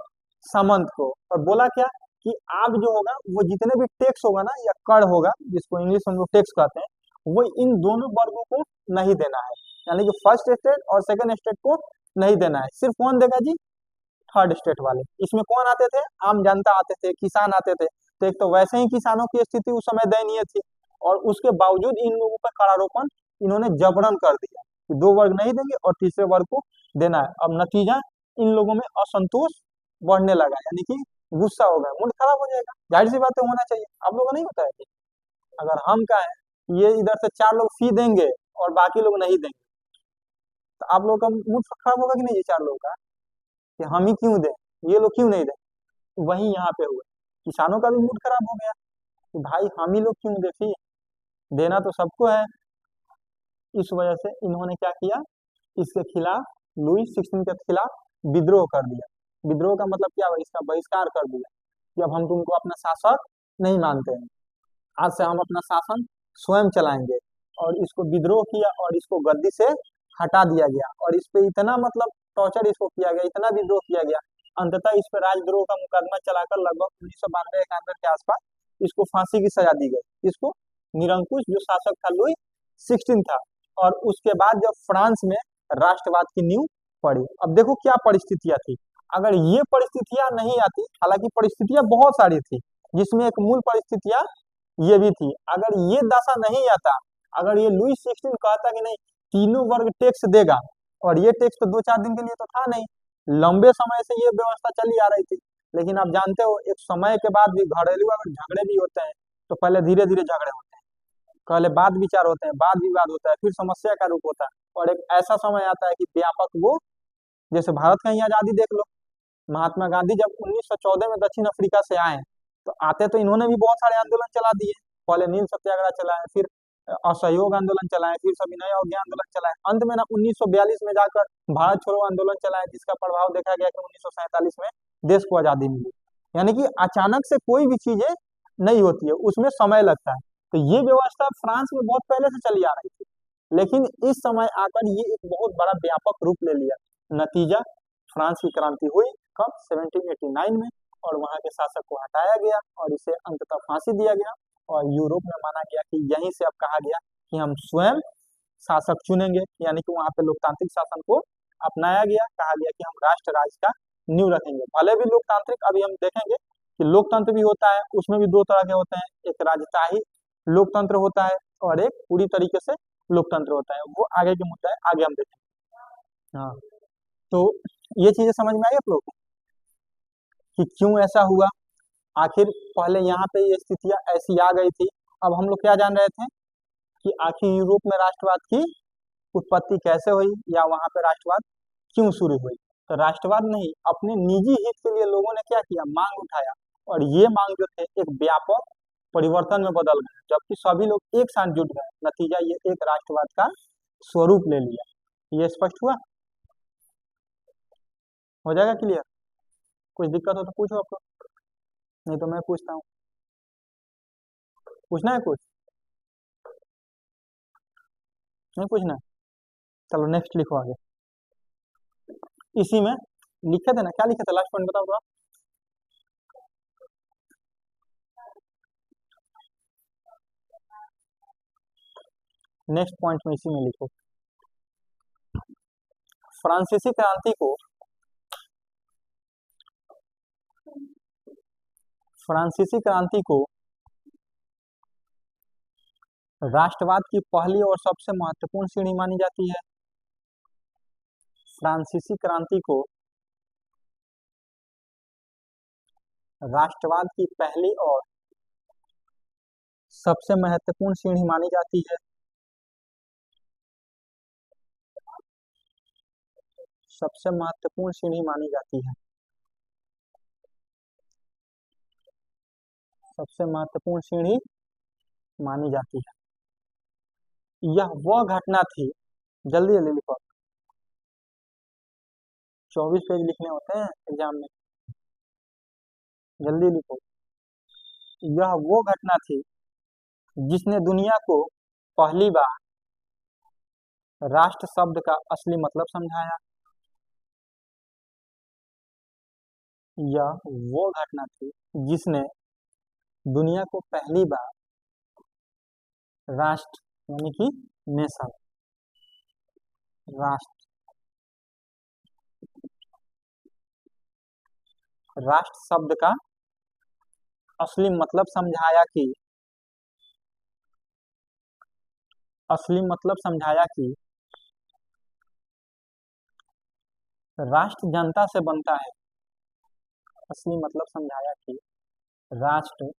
सामंत को, और बोला क्या कि आप जो होगा वो जितने भी टैक्स होगा ना या कर होगा, जिसको इंग्लिश में हम लोग टैक्स कहते हैं, वो इन दोनों वर्गों को नहीं देना है। यानी कि फर्स्ट स्टेट और सेकंड स्टेट को नहीं देना है। सिर्फ कौन देगा जी, थर्ड स्टेट वाले। इसमें कौन आते थे, आम जनता आते थे, किसान आते थे। तो एक तो वैसे ही किसानों की स्थिति उस समय दयनीय थी, और उसके बावजूद इन लोगों पर करारोपण इन्होंने जबरन कर दिया कि दो वर्ग नहीं देंगे और तीसरे वर्ग को देना है। अब नतीजा, इन लोगों में असंतोष बढ़ने लगा, यानी कि गुस्सा हो गया, मूड खराब हो जाएगा। जाहिर सी बात है, होना चाहिए। आप लोगों को नहीं होता है कि अगर हम कहें ये इधर से 4 लोग फी देंगे और बाकी लोग नहीं देंगे, तो आप लोगों का मूड खराब होगा कि नहीं, ये 4 लोगों का, कि हम ही क्यों दें, ये लोग क्यों नहीं दें। वही यहाँ पे हुआ, किसानों का भी मूड खराब हो गया कि भाई हम ही लोग क्यों दे फी, देना तो सबको है। इस वजह से इन्होंने क्या किया, इसके खिलाफ, लुई 16 के खिलाफ विद्रोह कर दिया। विद्रोह का मतलब क्या हुआ, इसका बहिष्कार कर दिया कि अब हम तुमको अपना शासक नहीं मानते हैं, आज से हम अपना शासन स्वयं चलाएंगे। और इसको विद्रोह किया और इसको गद्दी से हटा दिया गया, और इस पे इतना मतलब टॉर्चर इसको किया गया, इतना विद्रोह किया गया, अंततः इस पर राजद्रोह का मुकदमा चलाकर लगभग 1992-91 के आसपास इसको फांसी की सजा दी गई। इसको, निरंकुश जो शासक था लुई 16 था। और उसके बाद जब फ्रांस में राष्ट्रवाद की नींव पड़ी, अब देखो क्या परिस्थितियां थी। अगर ये परिस्थितियां नहीं आती, हालांकि परिस्थितियां बहुत सारी थी, जिसमें एक मूल परिस्थितियां ये भी थी, अगर ये दशा नहीं आता, अगर ये लुई 16 कहता कि नहीं तीनों वर्ग टैक्स देगा, और ये टैक्स तो 2-4 दिन के लिए तो था नहीं, लंबे समय से ये व्यवस्था चली आ रही थी। लेकिन आप जानते हो, एक समय के बाद भी घरेलू अगर झगड़े भी होते हैं, तो पहले धीरे धीरे झगड़े होते हैं, पहले वाद विचार होते हैं, वाद विवाद होता है, फिर समस्या का रूप होता है, और एक ऐसा समय आता है कि व्यापक वो, जैसे भारत का ही आजादी देख लो। महात्मा गांधी जब 1914 में दक्षिण अफ्रीका से आए, तो आते तो इन्होंने भी बहुत सारे आंदोलन चला दिए। पहले नील सत्याग्रह चलाए, फिर असहयोग आंदोलन चलाए, फिर सविनय अवज्ञा आंदोलन चलाए, अंत में ना 1942 में जाकर भारत छोड़ो आंदोलन चलाए, जिसका प्रभाव देखा गया कि 1947 में देश को आजादी मिली। यानी कि अचानक से कोई भी चीजें नहीं होती है, उसमें समय लगता है। तो ये व्यवस्था फ्रांस में बहुत पहले से चली आ रही थी, लेकिन इस समय आकर ये एक बहुत बड़ा व्यापक रूप ले लिया। नतीजा, फ्रांस की क्रांति हुई कब, 1789 में, और वहां के शासक को हटाया गया और इसे अंततः फांसी दिया गया। और यूरोप में माना गया कि यहीं से अब कहा गया कि हम स्वयं शासक चुनेंगे, यानी कि वहां पे लोकतांत्रिक शासन को अपनाया गया, कहा गया कि हम राष्ट्र राज्य का नींव रखेंगे। भले भी लोकतांत्रिक, अभी हम देखेंगे कि लोकतंत्र भी होता है, उसमें भी दो तरह के होते हैं, एक राजशाही लोकतंत्र होता है और एक पूरी तरीके से लोकतंत्र होता है। वो आगे के मुद्दा है, आगे हम देखेंगे। हाँ, तो ये चीजें समझ में आई आप लोगों को कि क्यों ऐसा हुआ, आखिर पहले यहाँ पे ये स्थितियां ऐसी आ गई थी। अब हम लोग क्या जान रहे थे कि आखिर यूरोप में राष्ट्रवाद की उत्पत्ति कैसे हुई, या वहां पे राष्ट्रवाद क्यों शुरू हुई। तो राष्ट्रवाद नहीं, अपने निजी हित के लिए लोगों ने क्या किया, मांग उठाया, और ये मांग जो थे एक व्यापक परिवर्तन में बदल गए, जबकि सभी लोग एक साथ जुट गए। नतीजा, ये एक राष्ट्रवाद का स्वरूप ले लिया। ये स्पष्ट हुआ, हो जाएगा क्लियर। कुछ दिक्कत हो तो पूछो आपको, नहीं तो मैं पूछता हूँ। पूछना है कुछ, नहीं पूछना है? चलो नेक्स्ट लिखो आगे। इसी में लिखे थे ना, क्या लिखे थे, लास्ट पॉइंट बताओ तो आप। नेक्स्ट पॉइंट में इसी में लिखो, फ्रांसीसी क्रांति को, फ्रांसीसी क्रांति को राष्ट्रवाद की पहली और सबसे महत्वपूर्ण सीढ़ी मानी जाती है। फ्रांसीसी क्रांति को राष्ट्रवाद की पहली और सबसे महत्वपूर्ण सीढ़ी मानी जाती है। सबसे महत्वपूर्ण सीढ़ी मानी जाती है, सबसे महत्वपूर्ण सीढ़ी मानी जाती है। यह वह घटना थी, जल्दी जल्दी लिखो, 24 पेज लिखने होते हैं एग्जाम में, जल्दी लिखो। यह वो घटना थी जिसने दुनिया को पहली बार राष्ट्र शब्द का असली मतलब समझाया। यह वो घटना थी जिसने दुनिया को पहली बार राष्ट्र यानी कि नेशन, राष्ट्र, राष्ट्र शब्द का असली मतलब समझाया कि असली मतलब समझाया कि राष्ट्र जनता से बनता है। असली मतलब समझाया कि राष्ट्र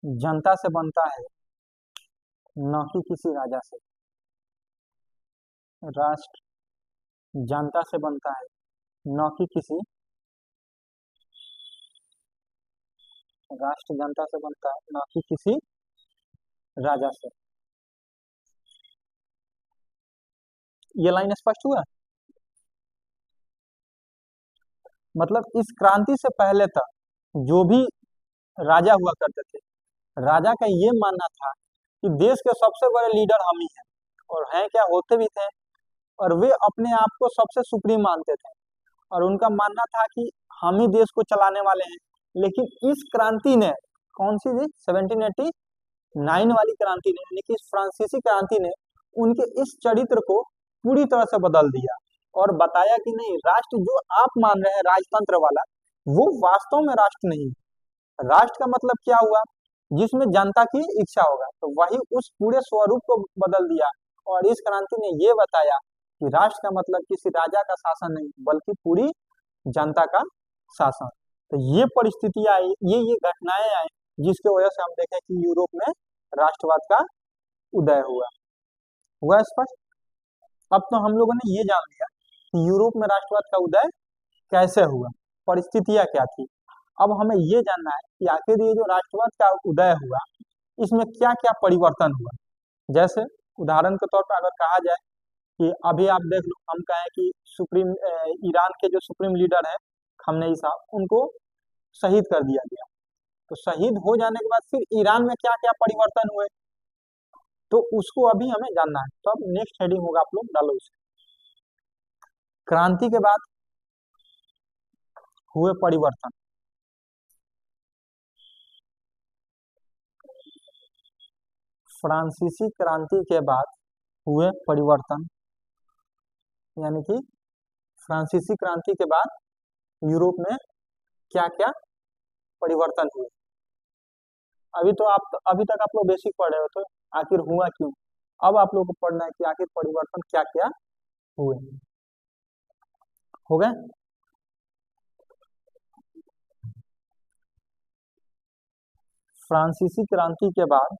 जनता से बनता है, न कि किसी राजा से। राष्ट्र जनता से बनता है, न कि किसी राष्ट्र जनता से बनता है, न कि किसी राजा से। ये लाइन स्पष्ट हुआ? मतलब इस क्रांति से पहले तक जो भी राजा हुआ करते थे, राजा का ये मानना था कि देश के सबसे बड़े लीडर हम ही हैं, और हैं क्या, होते भी थे, और वे अपने आप को सबसे सुप्रीम मानते थे, और उनका मानना था कि हम ही देश को चलाने वाले हैं। लेकिन इस क्रांति ने, कौन सी थी, 1789 वाली क्रांति ने, यानी कि फ्रांसीसी क्रांति ने उनके इस चरित्र को पूरी तरह से बदल दिया और बताया कि नहीं, राष्ट्र जो आप मान रहे हैं राजतंत्र वाला, वो वास्तव में राष्ट्र नहीं है। राष्ट्र का मतलब क्या हुआ, जिसमें जनता की इच्छा होगा, तो वही उस पूरे स्वरूप को बदल दिया। और इस क्रांति ने ये बताया कि राष्ट्र का मतलब किसी राजा का शासन नहीं, बल्कि पूरी जनता का शासन। तो ये परिस्थितियां आई, ये घटनाएं आई, जिसकी वजह से हम देखें कि यूरोप में राष्ट्रवाद का उदय हुआ स्पष्ट। अब तो हम लोगों ने ये जान लिया कि यूरोप में राष्ट्रवाद का उदय कैसे हुआ, परिस्थितियां क्या थी। अब हमें ये जानना है कि आखिर ये जो राष्ट्रवाद का उदय हुआ, इसमें क्या क्या परिवर्तन हुआ। जैसे उदाहरण के तौर पर अगर कहा जाए कि अभी आप देख लो, हम कहें कि ईरान के जो सुप्रीम लीडर है खमनेई साहब, उनको शहीद कर दिया गया। तो शहीद हो जाने के बाद फिर ईरान में क्या क्या परिवर्तन हुए, तो उसको अभी हमें जानना है। तो अब नेक्स्ट हेडिंग होगा, आप लोग डालो उसे, क्रांति के बाद हुए परिवर्तन। फ्रांसीसी क्रांति के बाद हुए परिवर्तन, यानी कि फ्रांसीसी क्रांति के बाद यूरोप में क्या क्या परिवर्तन हुए। अभी तक आप लोग बेसिक पढ़ रहे हो, तो आखिर हुआ क्यों। अब आप लोग को पढ़ना है कि आखिर परिवर्तन क्या क्या हुए। हो गए। फ्रांसीसी क्रांति के बाद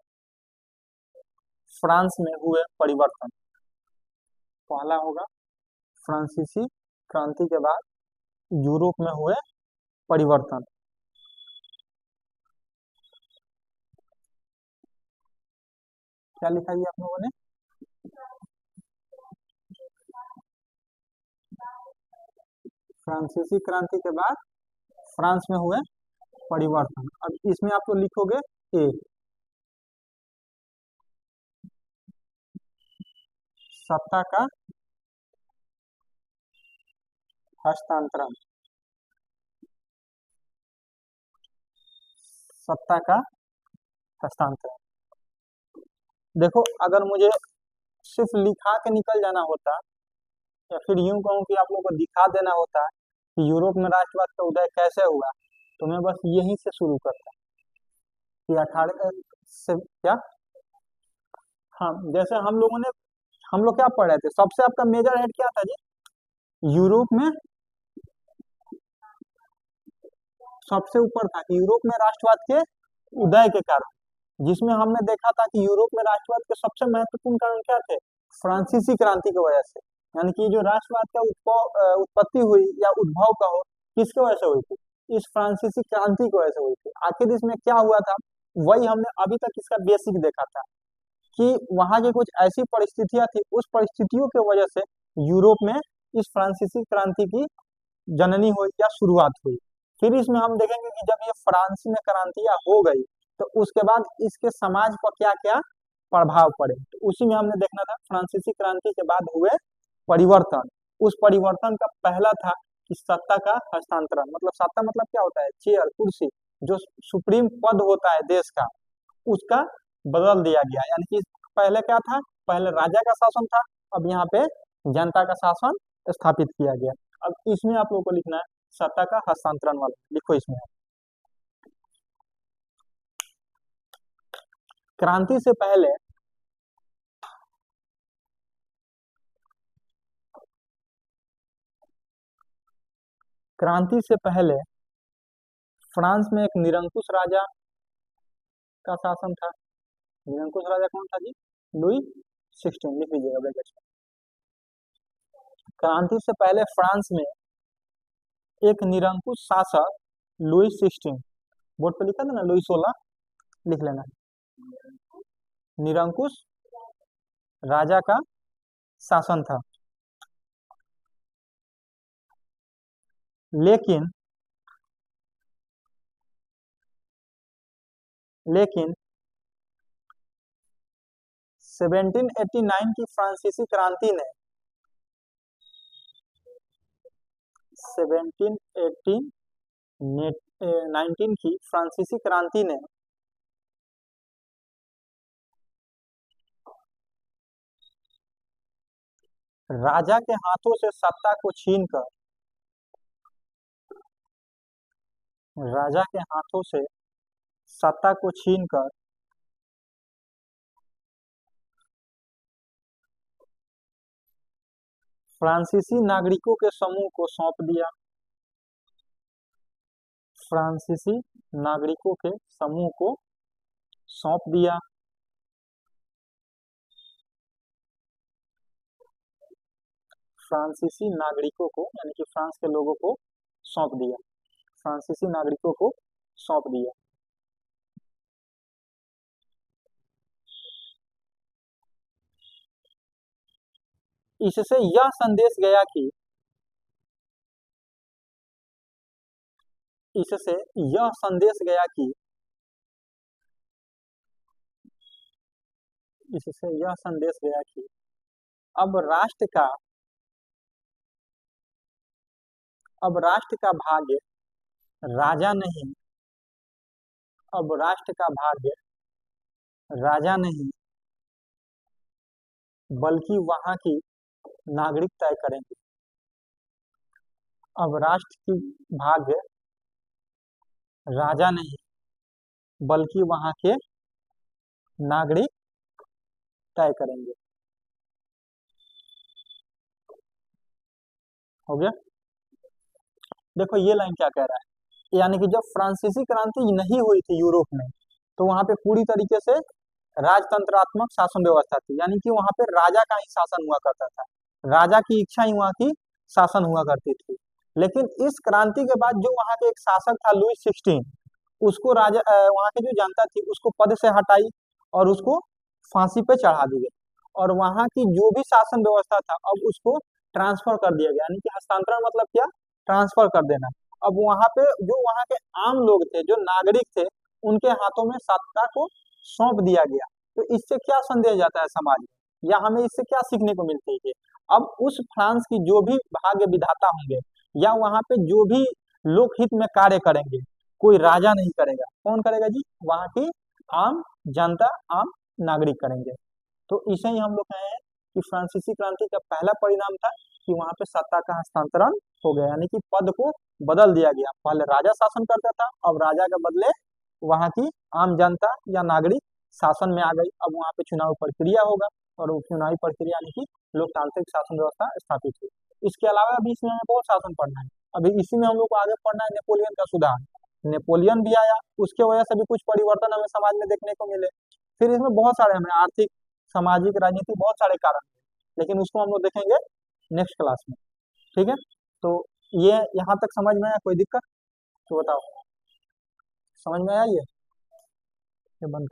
फ्रांस में हुए परिवर्तन। पहला होगा फ्रांसीसी क्रांति के बाद यूरोप में हुए परिवर्तन। क्या लिखा है आप लोगों ने, फ्रांसीसी क्रांति के बाद फ्रांस में हुए परिवर्तन। अब इसमें आप लोग लिखोगे ए, सत्ता का हस्तांतरण, सत्ता का हस्तांतरण। देखो, अगर मुझे सिर्फ लिखा के निकल जाना होता, या फिर यूं कहूं कि आप लोगों को दिखा देना होता कि यूरोप में राष्ट्रवाद का उदय कैसे हुआ, तो मैं बस यहीं से शुरू करता कि 18 से क्या, हाँ, जैसे हम लोग क्या पढ़ रहे थे, सबसे आपका मेजर हेड क्या था जी, यूरोप में सबसे ऊपर था कि यूरोप में राष्ट्रवाद के उदय के कारण, जिसमें हमने देखा था कि यूरोप में राष्ट्रवाद के सबसे महत्वपूर्ण कारण क्या थे, फ्रांसीसी क्रांति की वजह से। यानी कि जो राष्ट्रवाद का उत्पत्ति हुई या उद्भव का हो, किसकी वजह से हुई थी, इस फ्रांसीसी क्रांति की वजह से हुई थी। आखिर इसमें क्या हुआ था, वही हमने अभी तक इसका बेसिक देखा था कि वहां की कुछ ऐसी परिस्थितियां थी, उस परिस्थितियों की वजह से यूरोप में इस फ्रांसीसी क्रांति की जननी हुई या शुरुआत हुई। फिर इसमें हम देखेंगे कि जब ये फ्रांस में क्रांतियां हो गई, तो उसके बाद इसके समाज पर क्या क्या प्रभाव पड़े, तो उसी में हमने देखना था। फ्रांसीसी क्रांति के बाद हुए परिवर्तन, उस परिवर्तन का पहला था कि सत्ता का हस्तांतरण, मतलब सत्ता मतलब क्या होता है, चेयर, कुर्सी, जो सुप्रीम पद होता है देश का, उसका बदल दिया गया। यानी कि पहले क्या था, पहले राजा का शासन था, अब यहाँ पे जनता का शासन स्थापित किया गया। अब इसमें आप लोगों को लिखना है सत्ता का हस्तांतरण वाला, लिखो इसमें। क्रांति से पहले क्रांति से पहले फ्रांस में एक निरंकुश राजा का शासन था। निरंकुश राजा कौन था जी, लुई 16, लिख लीजिएगा ब्रैकेट में। क्रांति से पहले फ्रांस में एक निरंकुश शासक लुई 16, बोर्ड पे लिखा था ना लुई 16, लिख लेना। निरंकुश राजा का शासन था, लेकिन लेकिन 1789 की फ्रांसीसी क्रांति ने 1719 की फ्रांसीसी क्रांति ने राजा के हाथों से सत्ता को छीनकर राजा के हाथों से सत्ता को छीनकर फ्रांसीसी नागरिकों के समूह को सौंप दिया। फ्रांसीसी नागरिकों के समूह को सौंप दिया। फ्रांसीसी नागरिकों को यानी कि फ्रांस के लोगों को सौंप दिया। फ्रांसीसी नागरिकों को सौंप दिया। इससे यह संदेश गया कि इससे यह संदेश गया कि इससे यह संदेश गया कि अब राष्ट्र का भाग्य राजा नहीं अब राष्ट्र का भाग्य राजा नहीं बल्कि वहां की नागरिक तय करेंगे। अब राष्ट्र की भाग्य राजा नहीं बल्कि वहां के नागरिक तय करेंगे। हो गया। देखो ये लाइन क्या कह रहा है, यानी कि जब फ्रांसीसी क्रांति नहीं हुई थी यूरोप में, तो वहां पे पूरी तरीके से राजतंत्रात्मक शासन व्यवस्था थी, यानी कि वहां पे राजा का ही शासन हुआ करता था, राजा की इच्छा ही वहां की शासन हुआ करती थी। लेकिन इस क्रांति के बाद जो वहां के एक शासक था लुई 16, उसको वहां की जो जनता थी उसको पद से हटाई और उसको फांसी पे चढ़ा दी गई, और वहां की जो भी शासन व्यवस्था था अब उसको ट्रांसफर कर दिया गया। यानी कि हस्तांतरण मतलब क्या, ट्रांसफर कर देना। अब वहां पे जो वहां के आम लोग थे, जो नागरिक थे, उनके हाथों में सत्ता को सौंप दिया गया। तो इससे क्या संदेश जाता है समाज में, या हमें इससे क्या सीखने को मिलती है। अब उस फ्रांस की जो भी भाग्य विधाता होंगे, या वहां पे जो भी लोकहित में कार्य करेंगे, कोई राजा नहीं करेगा। कौन करेगा जी, वहां की आम जनता, आम नागरिक करेंगे। तो इसे ही हम लोग कहे हैं कि फ्रांसीसी क्रांति का पहला परिणाम था कि वहां पे सत्ता का हस्तांतरण हो गया, यानी कि पद को बदल दिया गया। पहले राजा शासन करता था, अब राजा के बदले वहां की आम जनता या नागरिक शासन में आ गई। अब वहां पे चुनाव प्रक्रिया होगा, और वो चुनावी प्रक्रिया यानी कि लोकतांत्रिक शासन व्यवस्था स्थापित हुई। इसके अलावा अभी इसमें हमें बहुत शासन पढ़ना है। अभी इसी में हम लोग को आगे पढ़ना है नेपोलियन का सुधार। नेपोलियन भी आया, उसके वजह से भी कुछ परिवर्तन हमें समाज में देखने को मिले। फिर इसमें बहुत सारे हमें आर्थिक, सामाजिक, राजनीतिक बहुत सारे कारण हैं, लेकिन उसको हम लोग देखेंगे नेक्स्ट क्लास में। ठीक है, तो ये यहाँ तक समझ में आया, कोई दिक्कत तो बताओ। समझ में आया ये बंद